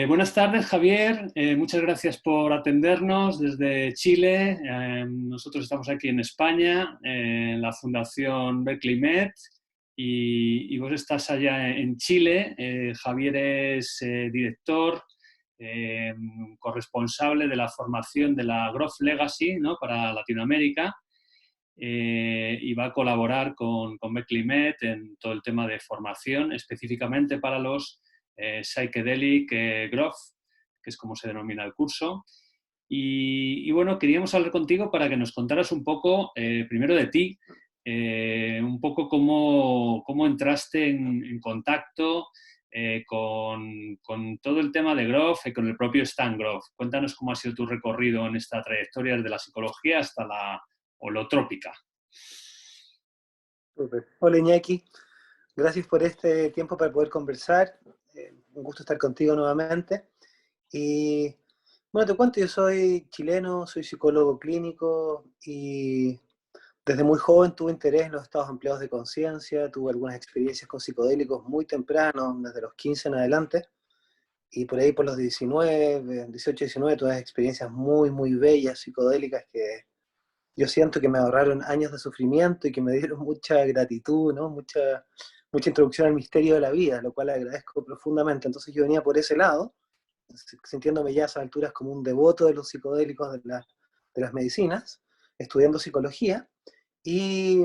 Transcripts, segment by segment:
Buenas tardes, Javier. Muchas gracias por atendernos desde Chile. Nosotros estamos aquí en España, en la Fundación Berkeley Med, y vos estás allá en Chile. Javier es director, corresponsable de la formación de la Growth Legacy, ¿no?, para Latinoamérica. Y va a colaborar con Berkeley Med en todo el tema de formación, específicamente para los Psychedelic Growth, que es como se denomina el curso. Y bueno, queríamos hablar contigo para que nos contaras un poco, primero de ti, un poco cómo entraste en contacto con todo el tema de Growth y con el propio Stan Grof. Cuéntanos cómo ha sido tu recorrido en esta trayectoria desde la psicología hasta la holotrópica. Super. Hola Iñaki, gracias por este tiempo para poder conversar. Un gusto estar contigo nuevamente. Y bueno, te cuento, yo soy chileno, soy psicólogo clínico y desde muy joven tuve interés en los estados ampliados de conciencia, tuve algunas experiencias con psicodélicos muy temprano, desde los 15 en adelante, y por ahí por los 19, 18, 19 tuve experiencias muy, muy bellas psicodélicas que yo siento que me ahorraron años de sufrimiento y que me dieron mucha gratitud, ¿no? Mucha introducción al misterio de la vida, lo cual agradezco profundamente. Entonces yo venía por ese lado, sintiéndome ya a esas alturas como un devoto de los psicodélicos, de las medicinas, estudiando psicología, y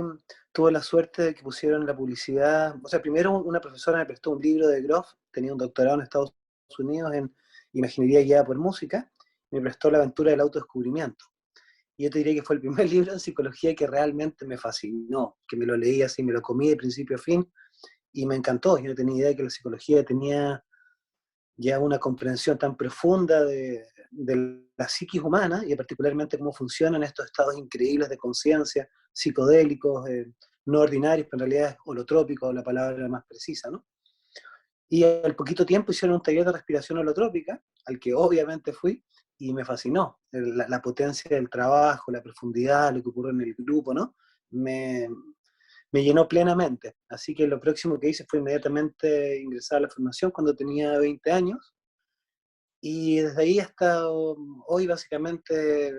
tuve la suerte de que pusieron la publicidad, o sea, primero una profesora me prestó un libro de Grof, tenía un doctorado en Estados Unidos en imaginería guiada por música, y me prestó La aventura del autodescubrimiento. Y yo te diría que fue el primer libro de psicología que realmente me fascinó, que me lo leí así, me lo comí de principio a fin, y me encantó. Yo no tenía idea de que la psicología tenía ya una comprensión tan profunda de la psiquis humana, y particularmente cómo funcionan estos estados increíbles de conciencia, psicodélicos, no ordinarios, pero en realidad es holotrópicos, la palabra más precisa, ¿no? Y al poquito tiempo hicieron un taller de respiración holotrópica, al que obviamente fui, y me fascinó. La potencia del trabajo, la profundidad, lo que ocurre en el grupo, ¿no? Me, me llenó plenamente. Así que lo próximo que hice fue inmediatamente ingresar a la formación cuando tenía 20 años. Y desde ahí hasta hoy, básicamente,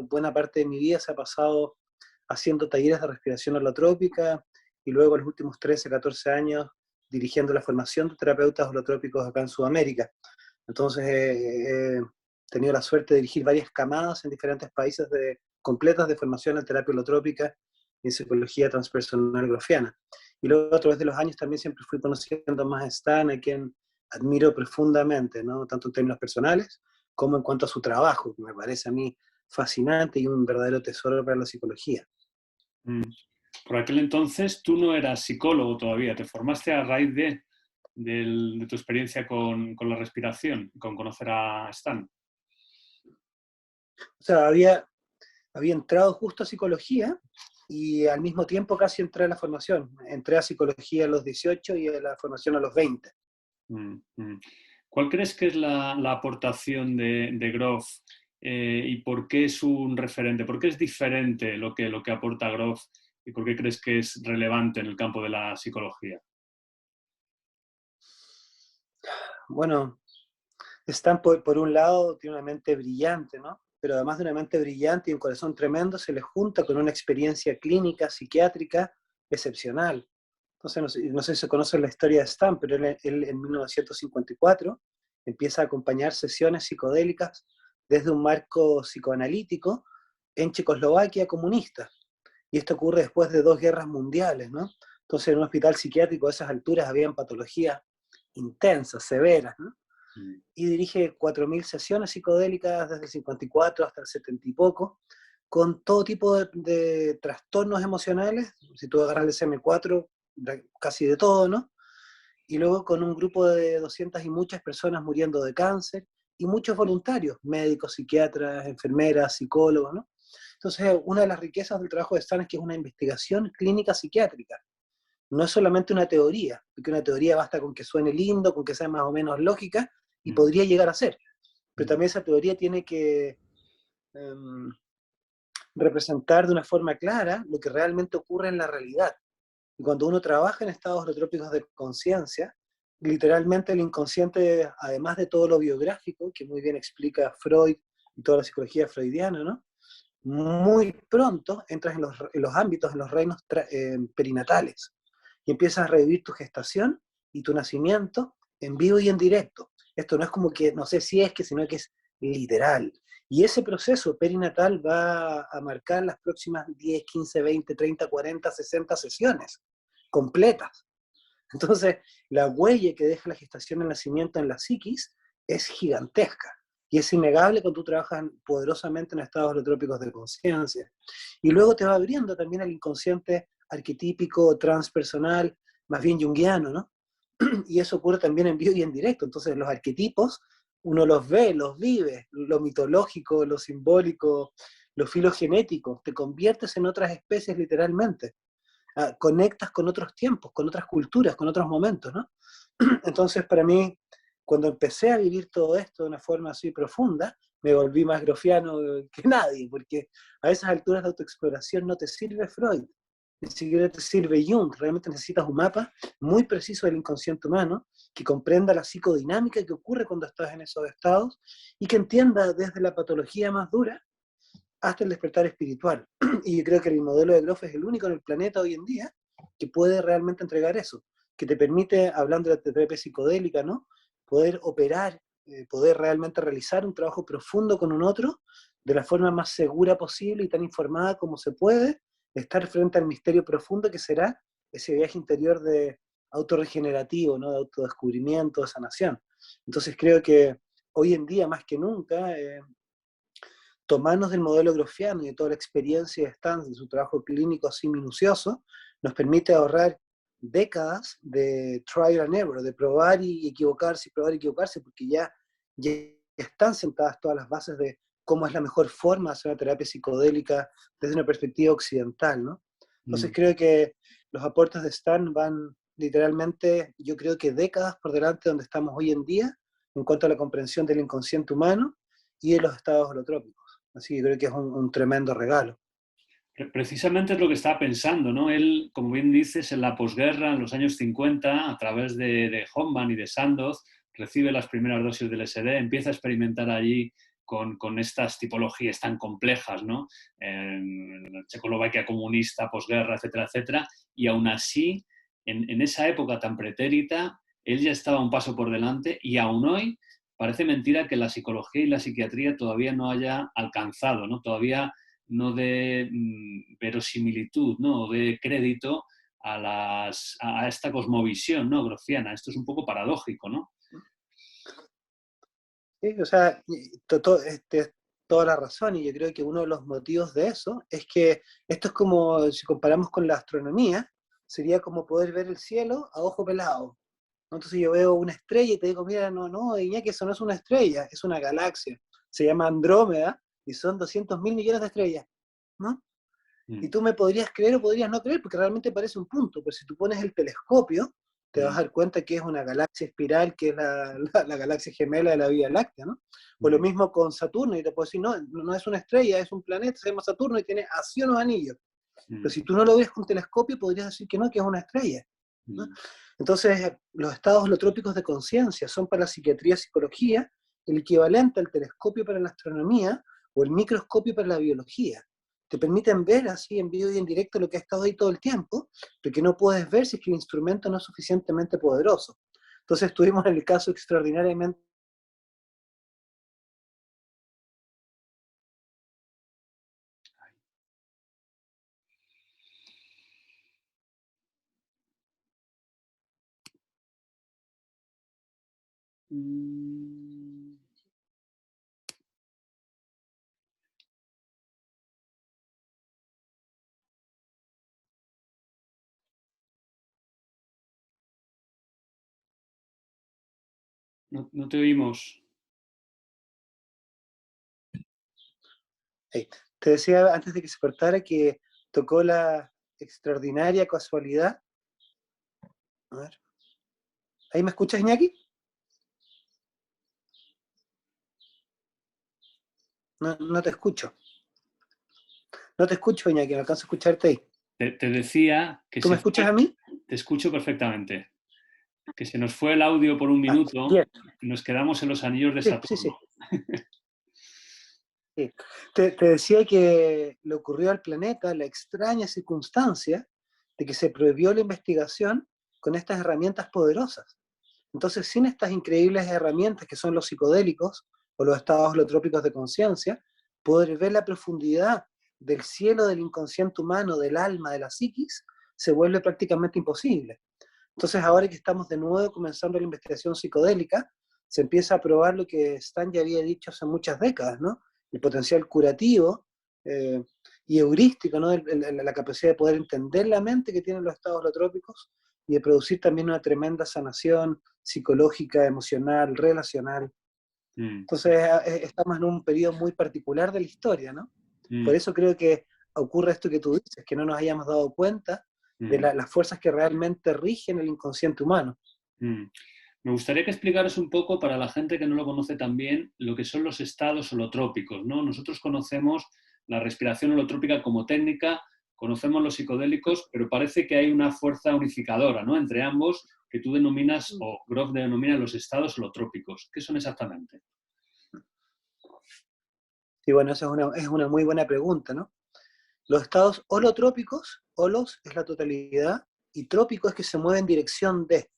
buena parte de mi vida se ha pasado haciendo talleres de respiración holotrópica y luego los últimos 13, 14 años dirigiendo la formación de terapeutas holotrópicos acá en Sudamérica. Entonces he tenido la suerte de dirigir varias camadas en diferentes países completas de formación en terapia holotrópica y en psicología transpersonal grofiana. Y luego a través de los años también siempre fui conociendo más a Stan, a quien admiro profundamente, ¿no? Tanto en términos personales como en cuanto a su trabajo, que me parece a mí fascinante y un verdadero tesoro para la psicología. Por aquel entonces tú no eras psicólogo todavía, te formaste a raíz de tu experiencia con la respiración, con conocer a Stan. O sea, había entrado justo a psicología y al mismo tiempo casi entré a la formación. Entré a psicología a los 18 y a la formación a los 20. ¿Cuál crees que es la aportación de Grof y por qué es un referente? ¿Por qué es diferente lo que aporta Grof y por qué crees que es relevante en el campo de la psicología? Bueno, Stan por un lado tiene una mente brillante, ¿no? Pero además de una mente brillante y un corazón tremendo, se le junta con una experiencia clínica, psiquiátrica excepcional. Entonces, no sé si se conoce la historia de Stan, pero él en 1954 empieza a acompañar sesiones psicodélicas desde un marco psicoanalítico en Checoslovaquia comunista. Y esto ocurre después de 2 guerras mundiales, ¿no? Entonces, en un hospital psiquiátrico a esas alturas habían patologías intensas, severas, ¿no? Y dirige 4.000 sesiones psicodélicas desde el 54 hasta el 70 y poco, con todo tipo de trastornos emocionales. Si tú agarras el SM4, casi de todo, ¿no? Y luego con un grupo de 200 y muchas personas muriendo de cáncer, y muchos voluntarios, médicos, psiquiatras, enfermeras, psicólogos, ¿no? Entonces, una de las riquezas del trabajo de Stan es que es una investigación clínica psiquiátrica. No es solamente una teoría, porque una teoría basta con que suene lindo, con que sea más o menos lógica, y podría llegar a ser. Pero también esa teoría tiene que representar de una forma clara lo que realmente ocurre en la realidad. Y cuando uno trabaja en estados holotrópicos de conciencia, literalmente el inconsciente, además de todo lo biográfico, que muy bien explica Freud y toda la psicología freudiana, ¿no? Muy pronto entras en los ámbitos, en los reinos perinatales, y empiezas a revivir tu gestación y tu nacimiento en vivo y en directo. Esto no es como que, no sé si es que, sino que es literal. Y ese proceso perinatal va a marcar las próximas 10, 15, 20, 30, 40, 60 sesiones completas. Entonces, la huella que deja la gestación y el nacimiento en la psiquis es gigantesca. Y es innegable cuando tú trabajas poderosamente en estados holotrópicos de conciencia. Y luego te va abriendo también el inconsciente arquetípico, transpersonal, más bien junguiano, ¿no? Y eso ocurre también en vivo y en directo. Entonces, los arquetipos, uno los ve, los vive, lo mitológico, lo simbólico, lo filogenético, te conviertes en otras especies literalmente. Conectas con otros tiempos, con otras culturas, con otros momentos, ¿no? Entonces, para mí, cuando empecé a vivir todo esto de una forma así profunda, me volví más grofiano que nadie, porque a esas alturas de autoexploración no te sirve Freud, ni siquiera te sirve Jung, realmente necesitas un mapa muy preciso del inconsciente humano, que comprenda la psicodinámica que ocurre cuando estás en esos estados y que entienda desde la patología más dura hasta el despertar espiritual. Y yo creo que el modelo de Groff es el único en el planeta hoy en día que puede realmente entregar eso, que te permite, hablando de terapia psicodélica, ¿no? Poder operar, poder realmente realizar un trabajo profundo con un otro de la forma más segura posible y tan informada como se puede, estar frente al misterio profundo que será ese viaje interior de autorregenerativo, ¿no? De autodescubrimiento, de sanación. Entonces creo que hoy en día, más que nunca, tomarnos del modelo grofiano y de toda la experiencia de Stan, de su trabajo clínico así minucioso, nos permite ahorrar décadas de trial and error, de probar y equivocarse, porque ya están sentadas todas las bases de cómo es la mejor forma de hacer una terapia psicodélica desde una perspectiva occidental, ¿no? Entonces creo que los aportes de Stan van literalmente, yo creo que décadas por delante de donde estamos hoy en día, en cuanto a la comprensión del inconsciente humano y de los estados holotrópicos. Así que creo que es un tremendo regalo. Precisamente es lo que estaba pensando, ¿no? Él, como bien dices, en la posguerra, en los años 50, a través de Hoffman y de Sandoz, recibe las primeras dosis del LSD, empieza a experimentar allí con estas tipologías tan complejas, ¿no? En Checoslovaquia comunista, posguerra, etcétera, etcétera, y aún así, en esa época tan pretérita, él ya estaba un paso por delante y aún hoy parece mentira que la psicología y la psiquiatría todavía no haya alcanzado, ¿no? Todavía no de verosimilitud, ¿no? De crédito a esta cosmovisión, ¿no? Grofiana. Esto es un poco paradójico, ¿no? Sí, o sea, toda la razón, y yo creo que uno de los motivos de eso es que esto es como, si comparamos con la astronomía, sería como poder ver el cielo a ojo pelado, ¿no? Entonces yo veo una estrella y te digo, mira, no, Iñaki, eso no es una estrella, es una galaxia, se llama Andrómeda y son 200.000 millones de estrellas, ¿no? Y tú me podrías creer o podrías no creer, porque realmente parece un punto, pero si tú pones el telescopio, te vas a dar cuenta que es una galaxia espiral, que es la galaxia gemela de la Vía Láctea, ¿no? O lo mismo con Saturno, y te puedo decir, no es una estrella, es un planeta, se llama Saturno y tiene así unos anillos. Pero si tú no lo ves con telescopio, podrías decir que no, que es una estrella, ¿no? Entonces, los estados holotrópicos de conciencia son para la psiquiatría y psicología el equivalente al telescopio para la astronomía o el microscopio para la biología. Te permiten ver así en vivo y en directo lo que ha estado ahí todo el tiempo, pero que no puedes ver si es que el instrumento no es suficientemente poderoso. Entonces tuvimos en el caso extraordinariamente. No te oímos. Te decía antes de que se cortara que tocó la extraordinaria casualidad. A ver. ¿Ahí me escuchas, Iñaki? No te escucho. No te escucho, Iñaki, no alcanzo a escucharte ahí. Te decía que ¿Tú me se escuchas fue, a mí? te escucho perfectamente, que se nos fue el audio por un Ah, minuto bien. y nos quedamos en los anillos de Sí, sí, sí. Saturno. Sí. Te decía que le ocurrió al planeta la extraña circunstancia de que se prohibió la investigación con estas herramientas poderosas. Entonces, sin estas increíbles herramientas que son los psicodélicos o los estados holotrópicos de conciencia, poder ver la profundidad del cielo del inconsciente humano, del alma, de la psiquis, se vuelve prácticamente imposible. Entonces, ahora que estamos de nuevo comenzando la investigación psicodélica, se empieza a probar lo que Stan ya había dicho hace muchas décadas, ¿no? El potencial curativo eh, y heurístico, ¿no? La capacidad de poder entender la mente que tienen los estados holotrópicos y de producir también una tremenda sanación psicológica, emocional, relacional. Mm, Entonces, estamos en un periodo muy particular de la historia, ¿no? Por mm, eso creo que ocurre esto que tú dices, que no nos hayamos dado cuenta de mm, las fuerzas que realmente rigen el inconsciente humano. mm. Me gustaría que explicaras un poco para la gente que no lo conoce tan bien lo que son los estados holotrópicos, ¿no? Nosotros conocemos la respiración holotrópica como técnica, conocemos los psicodélicos, pero parece que hay una fuerza unificadora, ¿no? Entre ambos que tú denominas o Grof denomina los estados holotrópicos. ¿Qué son exactamente? Y bueno, esa es una muy buena pregunta, ¿no? Los estados holotrópicos, holos es la totalidad, y trópico es que se mueve en dirección de.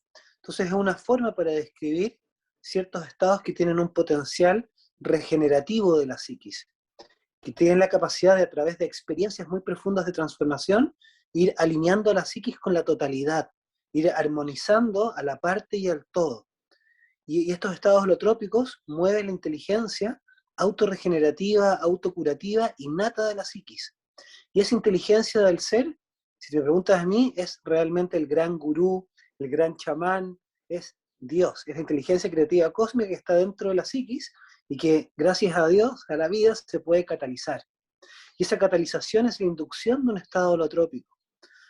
Entonces es una forma para describir ciertos estados que tienen un potencial regenerativo de la psiquis, que tienen la capacidad de, a través de experiencias muy profundas de transformación, ir alineando a la psiquis con la totalidad, ir armonizando a la parte y al todo. Y estos estados holotrópicos mueven la inteligencia autorregenerativa, autocurativa, innata de la psiquis. Y esa inteligencia del ser, si te preguntas a mí, es realmente el gran gurú, el gran chamán, es Dios, es la inteligencia creativa cósmica que está dentro de la psiquis y que gracias a Dios, a la vida, se puede catalizar. Y esa catalización es la inducción de un estado holotrópico.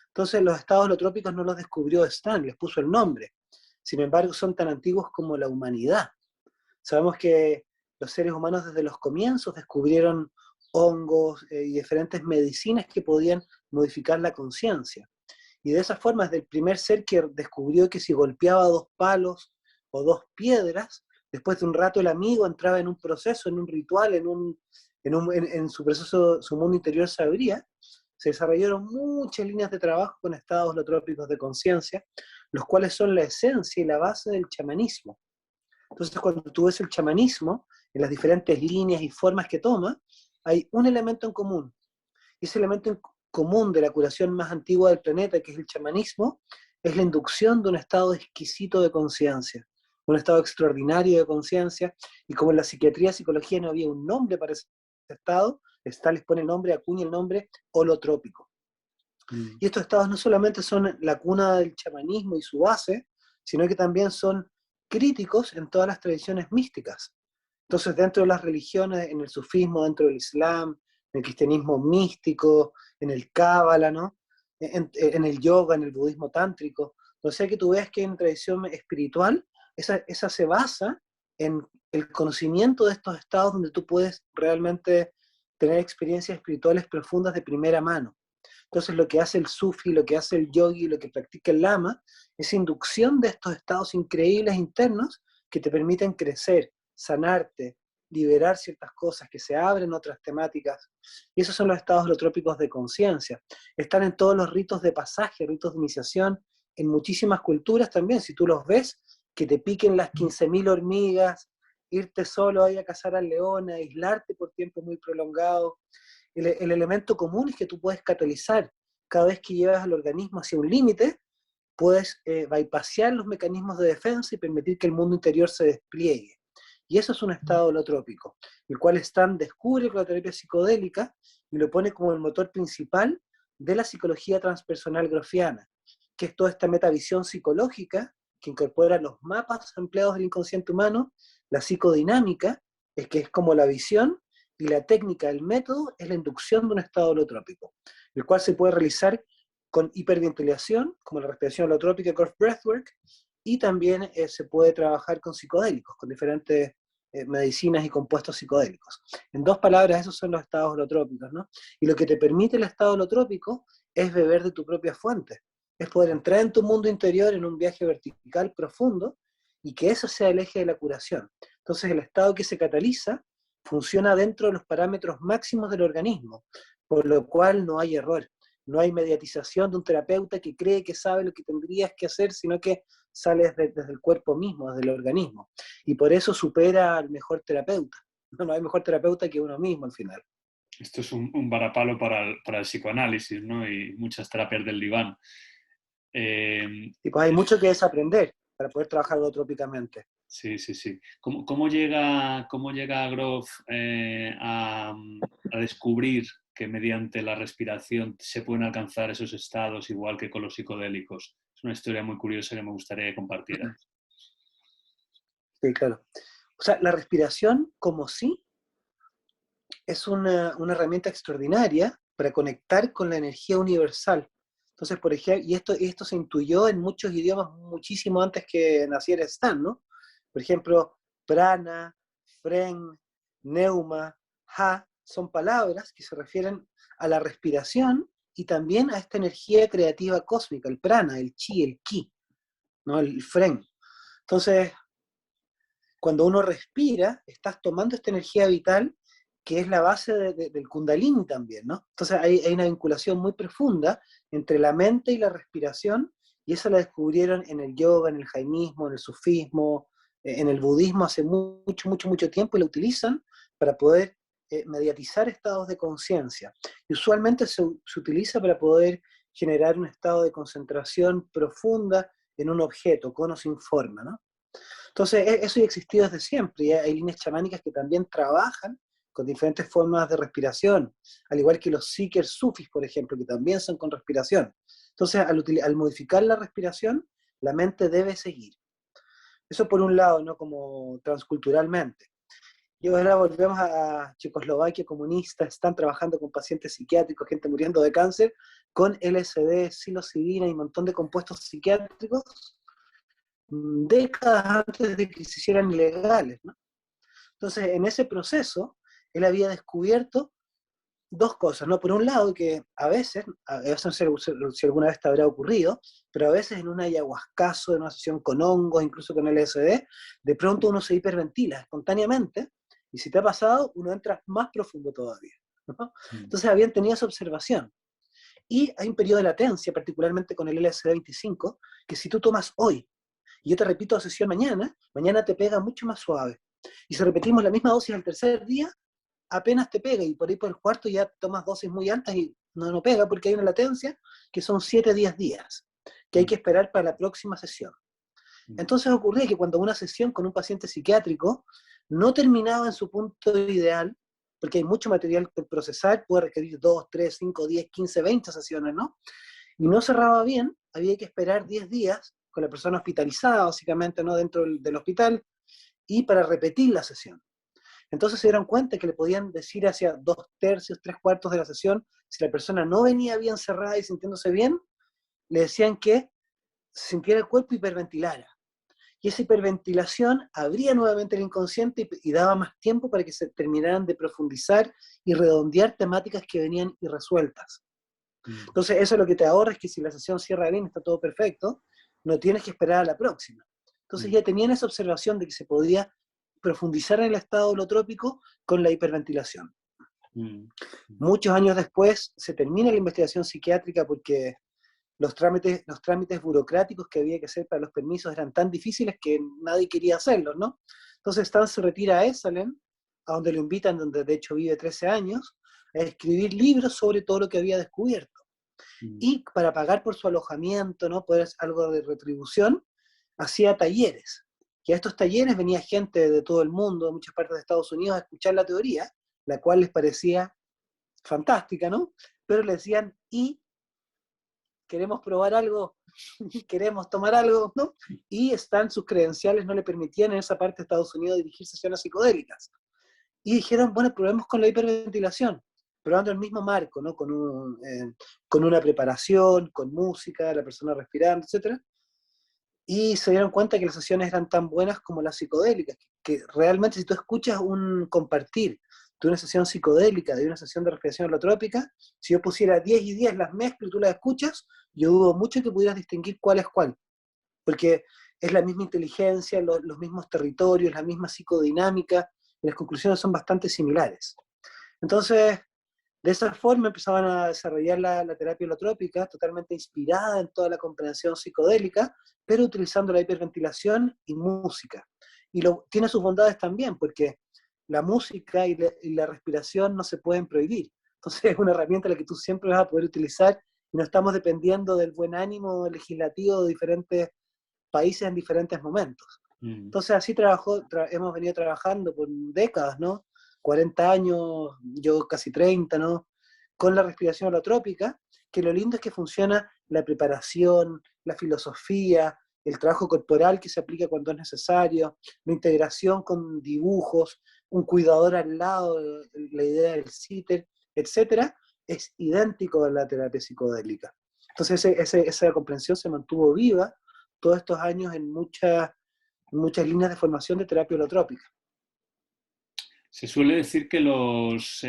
Entonces los estados holotrópicos no los descubrió Stan, les puso el nombre. Sin embargo, son tan antiguos como la humanidad. Sabemos que los seres humanos desde los comienzos descubrieron hongos y diferentes medicinas que podían modificar la conciencia. Y de esa forma, desde el primer ser que descubrió que si golpeaba dos palos o dos piedras, después de un rato el amigo entraba en un proceso, en un ritual, en su proceso, su mundo interior se abría. Se desarrollaron muchas líneas de trabajo con estados holotrópicos de conciencia, los cuales son la esencia y la base del chamanismo. Entonces, cuando tú ves el chamanismo, en las diferentes líneas y formas que toma, hay un elemento en común. Y ese elemento en común de la curación más antigua del planeta, que es el chamanismo, es la inducción de un estado exquisito de conciencia, un estado extraordinario de conciencia, y como en la psiquiatría y psicología no había un nombre para ese estado, Stan les pone el nombre, acuña el nombre holotrópico. Mm, Y estos estados no solamente son la cuna del chamanismo y su base, sino que también son críticos en todas las tradiciones místicas. Entonces, dentro de las religiones, en el sufismo, dentro del Islam, en el cristianismo místico, en el Cábala, ¿no? En el yoga, en el budismo tántrico, o sea que tú ves que en tradición espiritual, esa se basa en el conocimiento de estos estados donde tú puedes realmente tener experiencias espirituales profundas de primera mano. Entonces lo que hace el sufi, lo que hace el yogi, lo que practica el lama, es inducción de estos estados increíbles internos que te permiten crecer, sanarte, liberar ciertas cosas, que se abren otras temáticas. Y esos son los estados holotrópicos de conciencia. Están en todos los ritos de pasaje, ritos de iniciación, en muchísimas culturas también. Si tú los ves, que te piquen las 15.000 hormigas, irte solo ahí a cazar al león, a aislarte por tiempo muy prolongado. El elemento común es que tú puedes catalizar cada vez que llevas al organismo hacia un límite, puedes bypassear los mecanismos de defensa y permitir que el mundo interior se despliegue. Y eso es un estado holotrópico, el cual Stan descubre con la terapia psicodélica y lo pone como el motor principal de la psicología transpersonal grofiana, que es toda esta metavisión psicológica que incorpora los mapas empleados del inconsciente humano, la psicodinámica, es que es como la visión, y la técnica, el método, es la inducción de un estado holotrópico, el cual se puede realizar con hiperventilación, como la respiración holotrópica, Corp Breathwork, y también se puede trabajar con psicodélicos, con diferentes medicinas y compuestos psicodélicos. En dos palabras, esos son los estados holotrópicos, ¿no? Y lo que te permite el estado holotrópico es beber de tu propia fuente, es poder entrar en tu mundo interior en un viaje vertical profundo y que eso sea el eje de la curación. Entonces el estado que se cataliza funciona dentro de los parámetros máximos del organismo, por lo cual no hay error, no hay mediatización de un terapeuta que cree que sabe lo que tendrías que hacer, sino que sale desde el cuerpo mismo, desde el organismo. Y por eso supera al mejor terapeuta. No hay mejor terapeuta que uno mismo al final. Esto es un varapalo para el psicoanálisis, ¿no? Y muchas terapias del diván. Y pues hay mucho que desaprender para poder trabajar holotrópicamente. Sí, sí, sí. Cómo llega Grof a descubrir que mediante la respiración se pueden alcanzar esos estados igual que con los psicodélicos? Es una historia muy curiosa que me gustaría que compartieras. Sí, claro. O sea, la respiración como sí es una herramienta extraordinaria para conectar con la energía universal. Entonces, por ejemplo, y esto se intuyó en muchos idiomas muchísimo antes que naciera Stan, ¿no? Por ejemplo, prana, fren, neuma, ha, son palabras que se refieren a la respiración y también a esta energía creativa cósmica, el prana, el chi, el ki, ¿no? El fren. Entonces, cuando uno respira, estás tomando esta energía vital que es la base del kundalini también, ¿no? Entonces hay una vinculación muy profunda entre la mente y la respiración, y eso la descubrieron en el yoga, en el jainismo, en el sufismo, en el budismo hace mucho, mucho, mucho tiempo, y lo utilizan para poder mediatizar estados de conciencia. Y usualmente se utiliza para poder generar un estado de concentración profunda en un objeto, con o sin forma, ¿no? Entonces, eso ya ha existido desde siempre, y hay líneas chamánicas que también trabajan con diferentes formas de respiración, al igual que los seekers sufis, por ejemplo, que también son con respiración. Entonces, al modificar la respiración, la mente debe seguir. Eso por un lado, ¿no? Como transculturalmente. Y ahora volvemos a Checoslovaquia comunista, están trabajando con pacientes psiquiátricos, gente muriendo de cáncer, con LSD, psilocibina y un montón de compuestos psiquiátricos, décadas antes de que se hicieran ilegales, ¿no? Entonces, en ese proceso, él había descubierto dos cosas, ¿no? Por un lado, que a veces no sé si alguna vez te habrá ocurrido, pero a veces en un ayahuascazo, en una sesión con hongos, incluso con LSD, de pronto uno se hiperventila espontáneamente, y si te ha pasado, uno entra más profundo todavía, ¿no? Entonces habían tenido esa observación. Y hay un periodo de latencia, particularmente con el LSD-25, que si tú tomas hoy, y yo te repito la sesión mañana, mañana te pega mucho más suave. Y si repetimos la misma dosis al tercer día, apenas te pega, y por ahí por el cuarto ya tomas dosis muy altas y no pega porque hay una latencia que son 7-10 días, que hay que esperar para la próxima sesión. Entonces ocurría que cuando una sesión con un paciente psiquiátrico no terminaba en su punto ideal, porque hay mucho material por procesar, puede requerir 2, 3, 5, 10, 15, 20 sesiones, ¿no? Y no cerraba bien, había que esperar 10 días con la persona hospitalizada, básicamente, ¿no? Dentro del hospital, y para repetir la sesión. Entonces se dieron cuenta que le podían decir hacia 2/3, 3/4 de la sesión, si la persona no venía bien cerrada y sintiéndose bien, le decían que sintiera el cuerpo hiperventilara. Y esa hiperventilación abría nuevamente el inconsciente y daba más tiempo para que se terminaran de profundizar y redondear temáticas que venían irresueltas. Entonces eso lo que te ahorra es que si la sesión cierra bien, está todo perfecto, no tienes que esperar a la próxima. Entonces ya tenían esa observación de que se podía profundizar en el estado holotrópico con la hiperventilación. Muchos años después se termina la investigación psiquiátrica porque los trámites burocráticos que había que hacer para los permisos eran tan difíciles que nadie quería hacerlos, ¿no? Entonces Stan se retira a Esalen, a donde lo invitan, donde de hecho vive 13 años, a escribir libros sobre todo lo que había descubierto. Y para pagar por su alojamiento, ¿no? Poder hacer algo de retribución, hacía talleres. Y a estos talleres venía gente de todo el mundo, de muchas partes de Estados Unidos, a escuchar la teoría, la cual les parecía fantástica, ¿no? Pero le decían, y queremos probar algo, queremos tomar algo, ¿no? Y sus credenciales no le permitían en esa parte de Estados Unidos dirigir sesiones psicodélicas. Y dijeron, bueno, probemos con la hiperventilación, probando el mismo marco, ¿no? Con una preparación, con música, la persona respirando, etc. Y se dieron cuenta que las sesiones eran tan buenas como las psicodélicas, que realmente si tú escuchas un compartir de una sesión psicodélica, de una sesión de respiración holotrópica, si yo pusiera 10 y 10, las mezclo y tú las escuchas, yo dudo mucho que pudieras distinguir cuál es cuál, porque es la misma inteligencia, los mismos territorios, la misma psicodinámica, y las conclusiones son bastante similares. Entonces, de esa forma empezaban a desarrollar la terapia holotrópica, totalmente inspirada en toda la comprensión psicodélica, pero utilizando la hiperventilación y música. Y tiene sus bondades también, porque la música y la respiración no se pueden prohibir. Entonces es una herramienta la que tú siempre vas a poder utilizar y no estamos dependiendo del buen ánimo legislativo de diferentes países en diferentes momentos. Entonces así hemos venido trabajando por décadas, ¿no? 40 años, yo casi 30, ¿no? Con la respiración holotrópica, que lo lindo es que funciona la preparación, la filosofía, el trabajo corporal que se aplica cuando es necesario, la integración con dibujos, un cuidador al lado, la idea del sitter, etcétera, es idéntico a la terapia psicodélica. Entonces esa comprensión se mantuvo viva todos estos años en muchas líneas de formación de terapia holotrópica. Se suele decir que los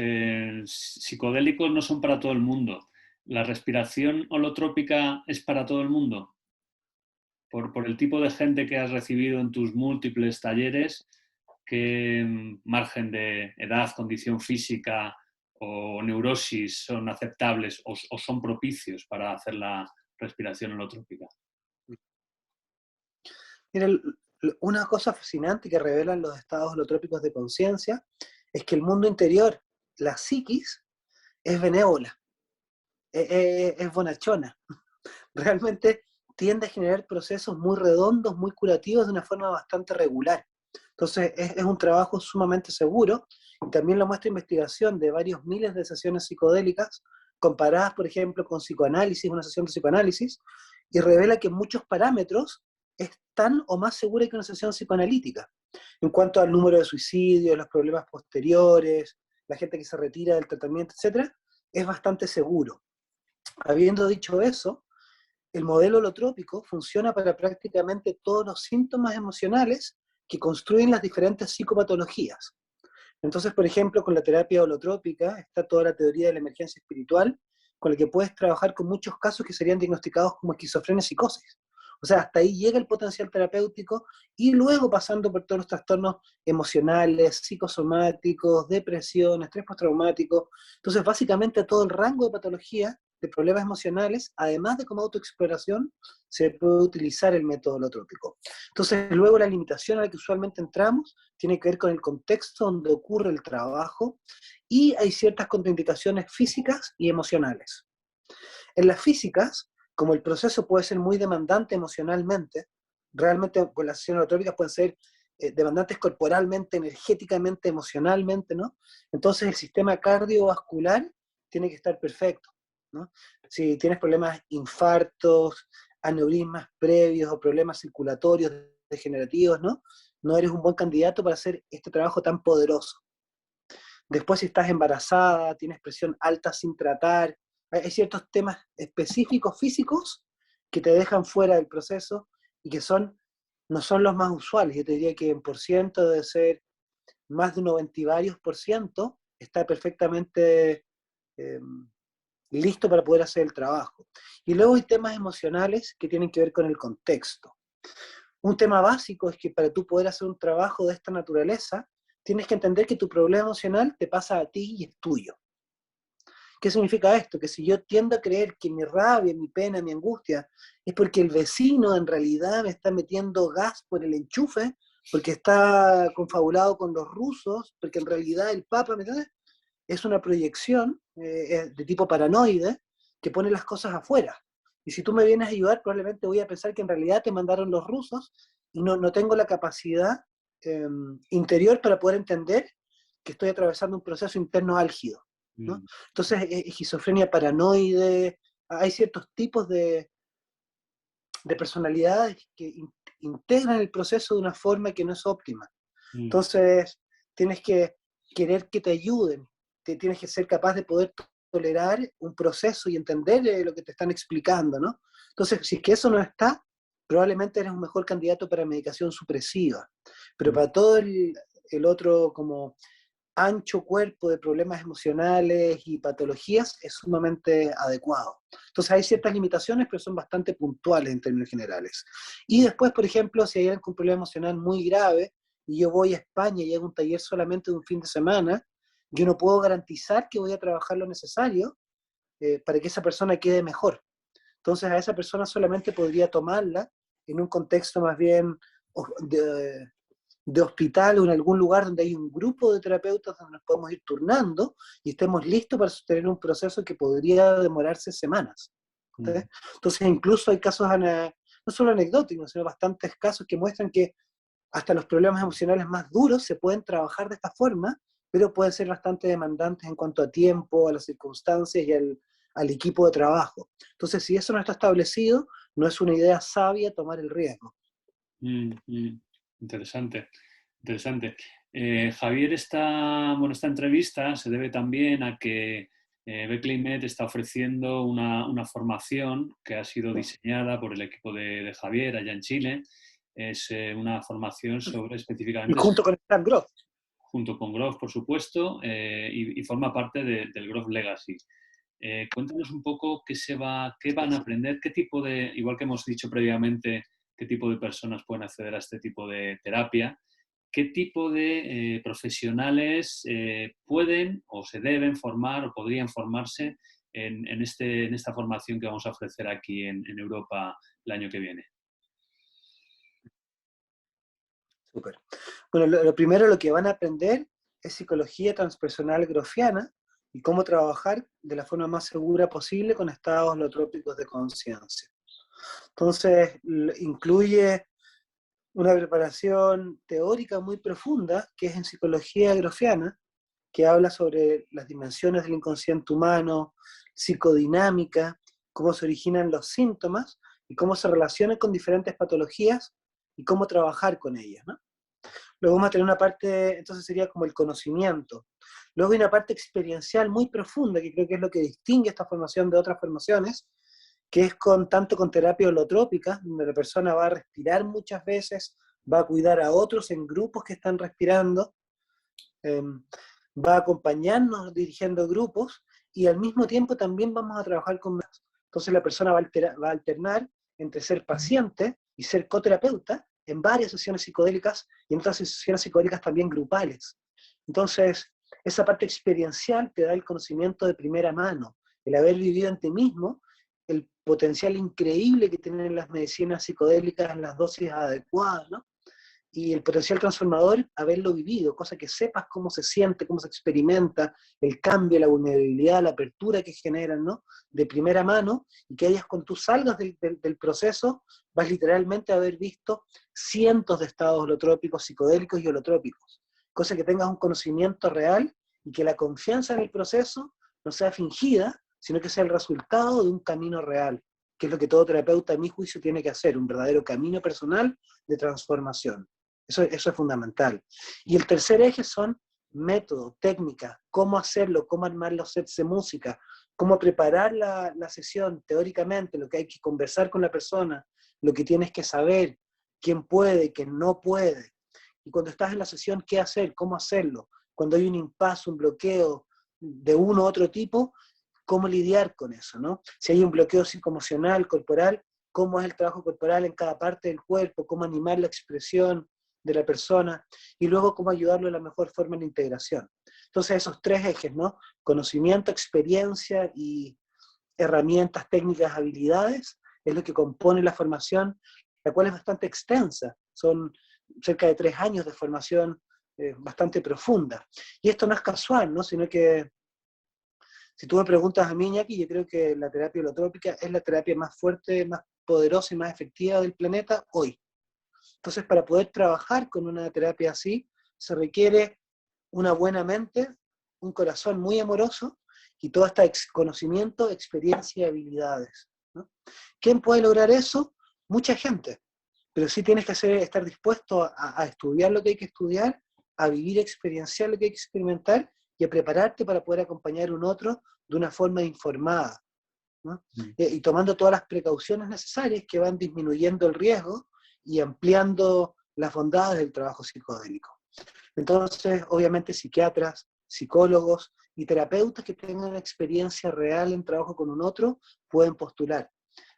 psicodélicos no son para todo el mundo. ¿La respiración holotrópica es para todo el mundo? Por el tipo de gente que has recibido en tus múltiples talleres, ¿qué margen de edad, condición física o neurosis son aceptables o son propicios para hacer la respiración holotrópica? Mira, una cosa fascinante que revelan los estados holotrópicos de conciencia es que el mundo interior, la psiquis, es benévola, es bonachona. Realmente tiende a generar procesos muy redondos, muy curativos de una forma bastante regular. Entonces es un trabajo sumamente seguro, y también lo muestra investigación de varios miles de sesiones psicodélicas, comparadas, por ejemplo, con psicoanálisis, una sesión de psicoanálisis, y revela que en muchos parámetros es tan o más segura que una sesión psicoanalítica. En cuanto al número de suicidios, los problemas posteriores, la gente que se retira del tratamiento, etc., es bastante seguro. Habiendo dicho eso, el modelo holotrópico funciona para prácticamente todos los síntomas emocionales que construyen las diferentes psicopatologías. Entonces, por ejemplo, con la terapia holotrópica está toda la teoría de la emergencia espiritual, con la que puedes trabajar con muchos casos que serían diagnosticados como esquizofrenia y psicosis. O sea, hasta ahí llega el potencial terapéutico, y luego pasando por todos los trastornos emocionales, psicosomáticos, depresión, estrés postraumático. Entonces, básicamente todo el rango de patología, de problemas emocionales, además de como autoexploración, se puede utilizar el método holotrópico. Entonces, luego la limitación a la que usualmente entramos tiene que ver con el contexto donde ocurre el trabajo, y hay ciertas contraindicaciones físicas y emocionales. En las físicas, como el proceso puede ser muy demandante emocionalmente, realmente pues, las sesiones holotrópicas pueden ser demandantes corporalmente, energéticamente, emocionalmente, ¿no? Entonces el sistema cardiovascular tiene que estar perfecto, ¿no? Si tienes problemas, infartos, aneurismas previos o problemas circulatorios degenerativos, ¿no? No eres un buen candidato para hacer este trabajo tan poderoso. Después, si estás embarazada, tienes presión alta sin tratar, hay ciertos temas específicos físicos que te dejan fuera del proceso y que no son los más usuales. Yo te diría que en por ciento debe ser más de un 90 y varios por ciento está perfectamente eh, listo para poder hacer el trabajo. Y luego hay temas emocionales que tienen que ver con el contexto. Un tema básico es que para tú poder hacer un trabajo de esta naturaleza, tienes que entender que tu problema emocional te pasa a ti y es tuyo. ¿Qué significa esto? Que si yo tiendo a creer que mi rabia, mi pena, mi angustia es porque el vecino en realidad me está metiendo gas por el enchufe, porque está confabulado con los rusos, porque en realidad el Papa, ¿me entiendes? Es una proyección de tipo paranoide que pone las cosas afuera. Y si tú me vienes a ayudar, probablemente voy a pensar que en realidad te mandaron los rusos y no tengo la capacidad interior para poder entender que estoy atravesando un proceso interno álgido, ¿no? Entonces, esquizofrenia paranoide, hay ciertos tipos de personalidades que integran el proceso de una forma que no es óptima. Entonces, tienes que querer que te ayuden, tienes que ser capaz de poder tolerar un proceso y entender lo que te están explicando, ¿no? Entonces, si es que eso no está, probablemente eres un mejor candidato para medicación supresiva. Pero para todo el otro como ancho cuerpo de problemas emocionales y patologías es sumamente adecuado. Entonces hay ciertas limitaciones, pero son bastante puntuales en términos generales. Y después, por ejemplo, si hay alguien con un problema emocional muy grave y yo voy a España y hago un taller solamente de un fin de semana, yo no puedo garantizar que voy a trabajar lo necesario para que esa persona quede mejor. Entonces a esa persona solamente podría tomarla en un contexto más bien de hospital o en algún lugar donde hay un grupo de terapeutas donde nos podemos ir turnando y estemos listos para sostener un proceso que podría demorarse semanas. ¿Sí? Entonces incluso hay casos, no solo anecdóticos, sino bastantes casos que muestran que hasta los problemas emocionales más duros se pueden trabajar de esta forma, pero pueden ser bastante demandantes en cuanto a tiempo, a las circunstancias y al equipo de trabajo. Entonces, si eso no está establecido, no es una idea sabia tomar el riesgo. Interesante, interesante. Javier, esta entrevista se debe también a que Beckley Med está ofreciendo una formación que ha sido diseñada por el equipo de Javier allá en Chile. Es una formación sobre Y específicamente, junto con Stan Grof. junto con Growth, por supuesto, y forma parte del Growth Legacy. Cuéntanos un poco qué van a aprender, qué tipo de, igual que hemos dicho previamente, qué tipo de personas pueden acceder a este tipo de terapia, qué tipo de profesionales pueden o se deben formar o podrían formarse en esta formación que vamos a ofrecer aquí en Europa el año que viene. Súper. Bueno, lo primero lo que van a aprender es psicología transpersonal grofiana y cómo trabajar de la forma más segura posible con estados holotrópicos de conciencia. Entonces, incluye una preparación teórica muy profunda, que es en psicología grofiana, que habla sobre las dimensiones del inconsciente humano, psicodinámica, cómo se originan los síntomas y cómo se relacionan con diferentes patologías y cómo trabajar con ellas, ¿no? Luego vamos a tener una parte, entonces sería como el conocimiento. Luego hay una parte experiencial muy profunda, que creo que es lo que distingue esta formación de otras formaciones, que es tanto con terapia holotrópica, donde la persona va a respirar muchas veces, va a cuidar a otros en grupos que están respirando, eh, va a acompañarnos dirigiendo grupos, y al mismo tiempo también vamos a trabajar con más. Entonces la persona va a alternar entre ser paciente y ser coterapeuta en varias sesiones psicodélicas y en otras sesiones psicodélicas también grupales. Entonces, esa parte experiencial te da el conocimiento de primera mano, el haber vivido en ti mismo, el potencial increíble que tienen las medicinas psicodélicas en las dosis adecuadas, ¿no? Y el potencial transformador, haberlo vivido, cosa que sepas cómo se siente, cómo se experimenta, el cambio, la vulnerabilidad, la apertura que generan, ¿no? De primera mano, y que hayas, cuando tú salgas del proceso, vas literalmente a haber visto cientos de estados holotrópicos, psicodélicos y holotrópicos, cosa que tengas un conocimiento real y que la confianza en el proceso no sea fingida, sino que sea el resultado de un camino real, que es lo que todo terapeuta, a mi juicio, tiene que hacer, un verdadero camino personal de transformación. Eso es fundamental. Y el tercer eje son método, técnica, cómo hacerlo, cómo armar los sets de música, cómo preparar la sesión teóricamente, lo que hay que conversar con la persona, lo que tienes que saber, quién puede, quién no puede. Y cuando estás en la sesión, qué hacer, cómo hacerlo. Cuando hay un impasse, un bloqueo de uno u otro tipo, cómo lidiar con eso, ¿no? Si hay un bloqueo psicoemocional, corporal, cómo es el trabajo corporal en cada parte del cuerpo, cómo animar la expresión de la persona, y luego cómo ayudarlo de la mejor forma en la integración. Entonces esos tres ejes, ¿no? Conocimiento, experiencia y herramientas, técnicas, habilidades, es lo que compone la formación, la cual es bastante extensa. Son cerca de 3 años de formación bastante profunda. Y esto no es casual, ¿no? Sino que si tú me preguntas a mí, Iñaki, yo creo que la terapia holotrópica es la terapia más fuerte, más poderosa y más efectiva del planeta hoy. Entonces, para poder trabajar con una terapia así, se requiere una buena mente, un corazón muy amoroso y todo este conocimiento, experiencia y habilidades, ¿no? ¿Quién puede lograr eso? Mucha gente. Pero sí tienes que estar dispuesto a estudiar lo que hay que estudiar, a vivir, experienciar lo que hay que experimentar y a prepararte para poder acompañar a un otro de una forma informada, ¿no? Y tomando todas las precauciones necesarias que van disminuyendo el riesgo y ampliando las bondades del trabajo psicodélico. Entonces, obviamente, psiquiatras, psicólogos y terapeutas que tengan experiencia real en trabajo con un otro pueden postular.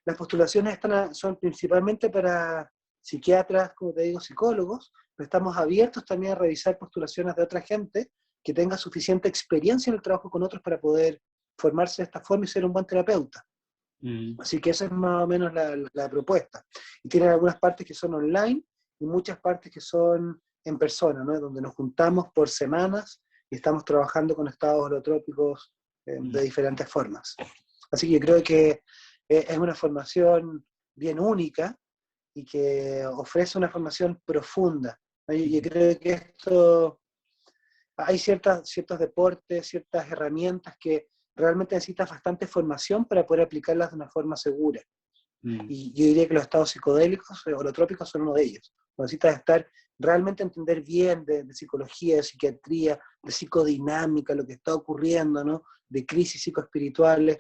Las postulaciones son principalmente para psiquiatras, como te digo, psicólogos, pero estamos abiertos también a revisar postulaciones de otra gente que tenga suficiente experiencia en el trabajo con otros para poder formarse de esta forma y ser un buen terapeuta. Así que esa es más o menos la propuesta. Y tienen algunas partes que son online y muchas partes que son en persona, ¿no? Donde nos juntamos por semanas y estamos trabajando con estados holotrópicos de diferentes formas. Así que yo creo que es una formación bien única y que ofrece una formación profunda. Yo creo que hay ciertos deportes, ciertas herramientas que realmente necesitas bastante formación para poder aplicarlas de una forma segura. Y yo diría que los estados psicodélicos, holotrópicos, son uno de ellos. Necesitas realmente entender bien de psicología, de psiquiatría, de psicodinámica, lo que está ocurriendo, ¿no? De crisis psicoespirituales,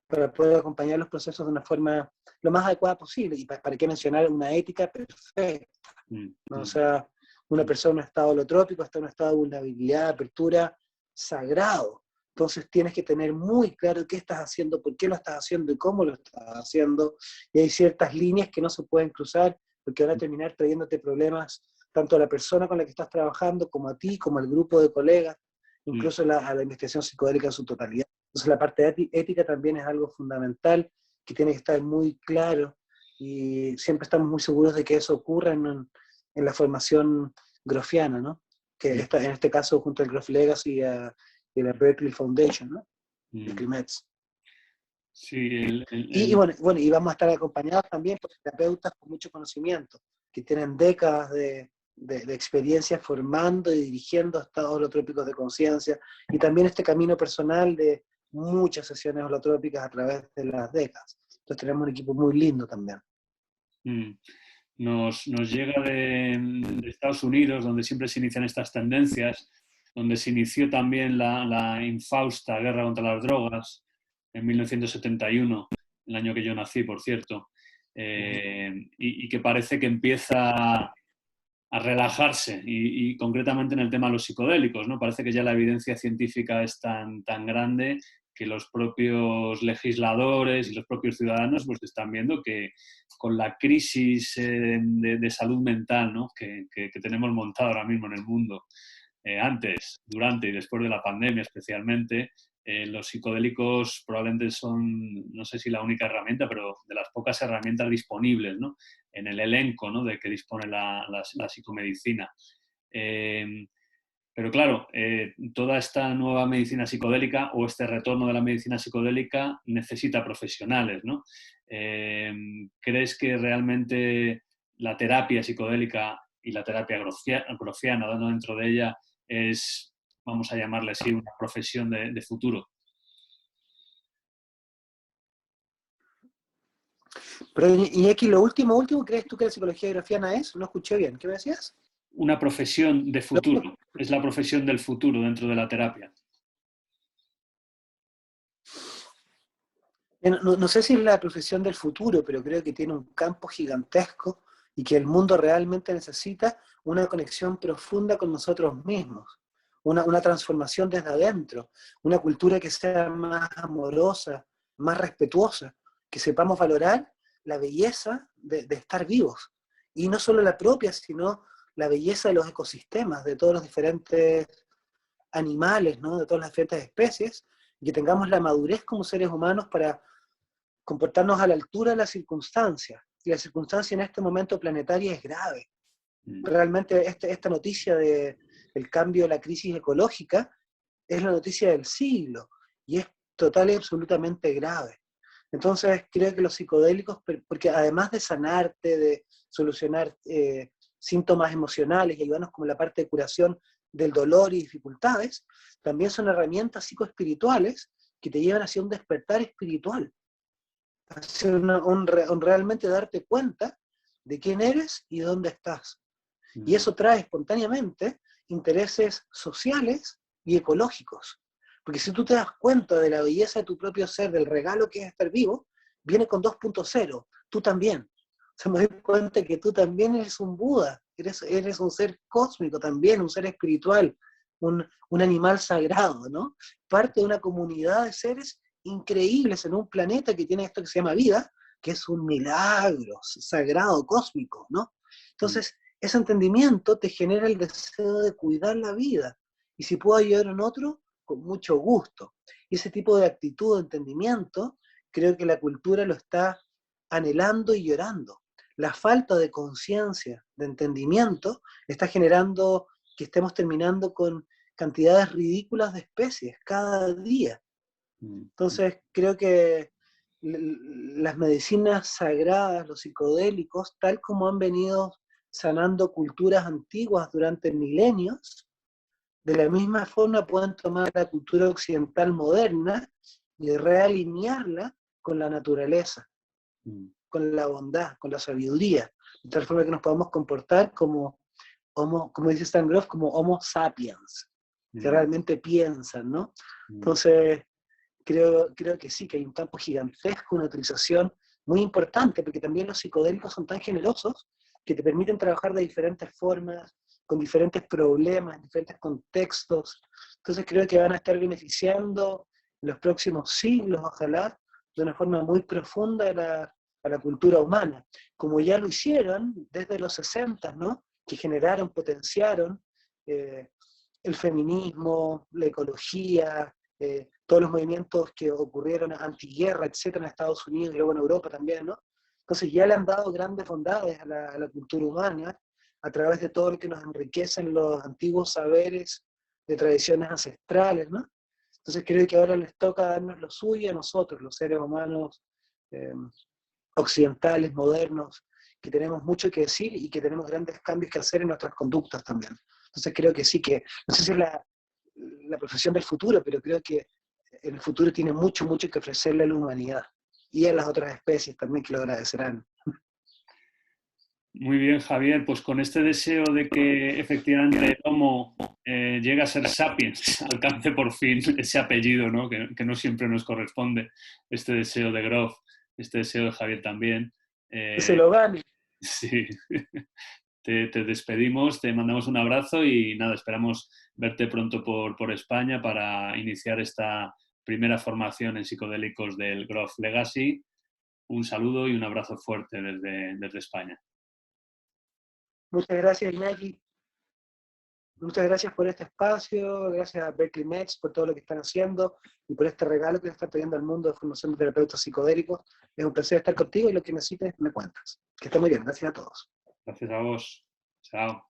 para poder acompañar los procesos de una forma lo más adecuada posible. Y para qué mencionar una ética perfecta, ¿no? O sea, una persona en estado holotrópico está en un estado de vulnerabilidad, apertura, sagrado. Entonces tienes que tener muy claro qué estás haciendo, por qué lo estás haciendo y cómo lo estás haciendo. Y hay ciertas líneas que no se pueden cruzar porque van a terminar trayéndote problemas tanto a la persona con la que estás trabajando, como a ti, como al grupo de colegas, incluso a la investigación psicodélica en su totalidad. Entonces la parte ética también es algo fundamental que tiene que estar muy claro y siempre estamos muy seguros de que eso ocurra en la formación grofiana, ¿no? Que está en este caso junto al Grof Legacy y la Berkeley Foundation, ¿no? Berkeley Mets. Sí, Y bueno, y vamos a estar acompañados también por terapeutas con mucho conocimiento, que tienen décadas de experiencia formando y dirigiendo estados holotrópicos de conciencia, y también este camino personal de muchas sesiones holotrópicas a través de las décadas. Entonces tenemos un equipo muy lindo también. Nos llega de Estados Unidos, donde siempre se inician estas tendencias, donde se inició también la infausta guerra contra las drogas en 1971, el año que yo nací, por cierto, y que parece que empieza a relajarse, y concretamente en el tema de los psicodélicos, ¿no? Parece que ya la evidencia científica es tan grande que los propios legisladores y los propios ciudadanos pues están viendo que con la crisis de salud mental, ¿no? que tenemos montada ahora mismo en el mundo, antes, durante y después de la pandemia especialmente, los psicodélicos probablemente son, no sé si la única herramienta, pero de las pocas herramientas disponibles, ¿no? En el elenco, ¿no? de que dispone la psicomedicina. Pero claro, toda esta nueva medicina psicodélica o este retorno de la medicina psicodélica necesita profesionales, ¿no? ¿Crees que realmente la terapia psicodélica y la terapia grofiana, dando dentro de ella, es, vamos a llamarle así, una profesión de futuro? Pero Iñaki, lo último, ¿crees tú que la psicología grofiana es? No escuché bien, ¿qué me decías? Una profesión de futuro, es la profesión del futuro dentro de la terapia. No sé si es la profesión del futuro, pero creo que tiene un campo gigantesco y que el mundo realmente necesita una conexión profunda con nosotros mismos, una transformación desde adentro, una cultura que sea más amorosa, más respetuosa, que sepamos valorar la belleza de estar vivos. Y no solo la propia, sino la belleza de los ecosistemas, de todos los diferentes animales, ¿no? De todas las diferentes especies, y que tengamos la madurez como seres humanos para comportarnos a la altura de las circunstancias. Y la circunstancia en este momento planetaria es grave. Realmente esta noticia del cambio de la crisis ecológica es la noticia del siglo y es total y absolutamente grave. Entonces creo que los psicodélicos, porque además de sanarte, de solucionar síntomas emocionales y ayudarnos como la parte de curación del dolor y dificultades, también son herramientas psicoespirituales que te llevan hacia un despertar espiritual, hacia realmente darte cuenta de quién eres y dónde estás. Y eso trae espontáneamente intereses sociales y ecológicos. Porque si tú te das cuenta de la belleza de tu propio ser, del regalo que es estar vivo, viene con 2.0, tú también. O sea, me doy cuenta que tú también eres un Buda eres un ser cósmico también, un ser espiritual, un animal sagrado, ¿no? Parte de una comunidad de seres increíbles en un planeta que tiene esto que se llama vida, que es un milagro sagrado, cósmico, ¿no? Entonces, ese entendimiento te genera el deseo de cuidar la vida. Y si puedo ayudar en otro, con mucho gusto. Y ese tipo de actitud, de entendimiento, creo que la cultura lo está anhelando y llorando. La falta de conciencia, de entendimiento, está generando que estemos terminando con cantidades ridículas de especies cada día. Entonces, creo que las medicinas sagradas, los psicodélicos, tal como han venido sanando culturas antiguas durante milenios, de la misma forma pueden tomar la cultura occidental moderna y realinearla con la naturaleza, con la bondad, con la sabiduría, de tal forma que nos podamos comportar como como dice Stan Grof, como Homo sapiens, que realmente piensan, ¿no? Entonces, creo que sí, que hay un campo gigantesco, una utilización muy importante, porque también los psicodélicos son tan generosos que te permiten trabajar de diferentes formas, con diferentes problemas, diferentes contextos. Entonces creo que van a estar beneficiando en los próximos siglos, ojalá, de una forma muy profunda a la cultura humana, como ya lo hicieron desde los 60, ¿no? Que generaron, potenciaron el feminismo, la ecología, todos los movimientos que ocurrieron antiguerra, etcétera, en Estados Unidos y luego en Europa también, ¿no? Entonces ya le han dado grandes bondades a la cultura humana a través de todo lo que nos enriquecen los antiguos saberes de tradiciones ancestrales, ¿no? Entonces creo que ahora les toca darnos lo suyo a nosotros, los seres humanos eh, occidentales, modernos, que tenemos mucho que decir y que tenemos grandes cambios que hacer en nuestras conductas también. Entonces creo que sí, que no sé si es la profesión del futuro, pero creo que el futuro tiene mucho, mucho que ofrecerle a la humanidad y a las otras especies también que lo agradecerán. Muy bien, Javier, pues con este deseo de que efectivamente el Homo llegue a ser sapiens, alcance por fin ese apellido, ¿no? Que no siempre nos corresponde, este deseo de Grof, este deseo de Javier también. Que se lo gane. Sí, te despedimos, te mandamos un abrazo y nada, esperamos verte pronto por España para iniciar esta primera formación en psicodélicos del Grof Legacy. Un saludo y un abrazo fuerte desde España. Muchas gracias, Iñaki. Muchas gracias por este espacio, gracias a Berkeley Meds por todo lo que están haciendo y por este regalo que le están trayendo al mundo de formación de terapeutas psicodélicos. Es un placer estar contigo y lo que necesites me cuentas. Que esté muy bien. Gracias a todos. Gracias a vos. Chao.